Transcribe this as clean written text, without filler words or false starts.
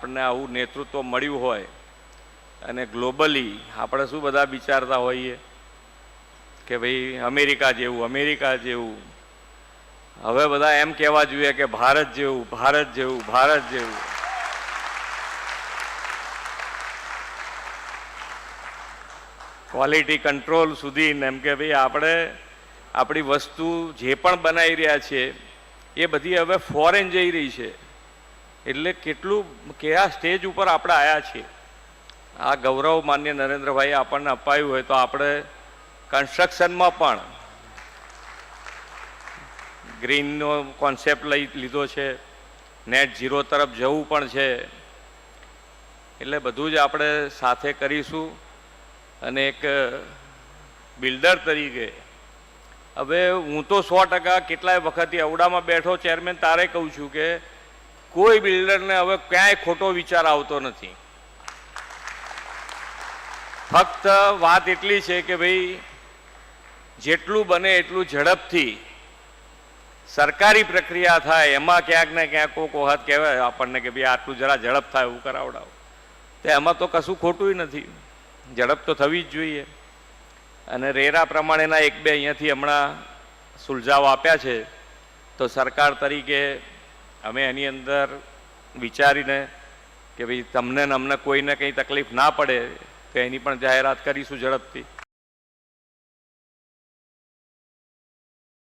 આપણને આવું નેતૃત્વ મળ્યું હોય અને ગ્લોબલી આપણે શું બધા વિચારતા હોઈએ કે ભાઈ અમેરિકા જેવું. હવે બધા એમ કહેવા જોઈએ કે ભારત જેવું. ક્વોલિટી કંટ્રોલ સુધી એમ કે ભાઈ આપણે આપણી વસ્તુ જે પણ બનાવી રહ્યા છીએ એ બધી હવે ફોરેન જઈ રહી છે. એટલે કયા સ્ટેજ ઉપર આપણે આવ્યા છીએ. આ ગૌરવ માન્ય નરેન્દ્રભાઈ આપણને અપાયું હોય તો આપણે કન્સ્ટ્રક્શનમાં પણ ગ્રીનનો કોન્સેપ્ટ લીધો છે, નેટ ઝીરો તરફ જવું પણ છે. એટલે બધું જ આપણે સાથે કરીશું. અને એક બિલ્ડર તરીકે હવે હું તો 100% કેટલાય વખતથી અવડામાં બેઠો ચેરમેન તારે કહું છું કે કોઈ બિલ્ડરને હવે ક્યાંય ખોટો વિચાર આવતો નથી. ફક્ત વાત એટલી છે કે ભાઈ જેટલું બને એટલું ઝડપથી સરકારી પ્રક્રિયા થાય એમાં ક્યાંક ને ક્યાંક કોઈક વખત કહેવાય આપણને કે ભાઈ આટલું જરા ઝડપ થાય એવું કરાવડાવો. તો એમાં તો કશું ખોટું નથી. ઝડપ તો થવી જ જોઈએ. અને રેરા પ્રમાણેના 1-2 અહીંયાથી હમણાં સુલઝાવ આપ્યા છે તો સરકાર તરીકે અમે એની અંદર વિચારીને કે ભાઈ તમને ને અમને કોઈને કંઈ તકલીફ ના પડે તો એની પણ જાહેરાત કરીશું ઝડપથી.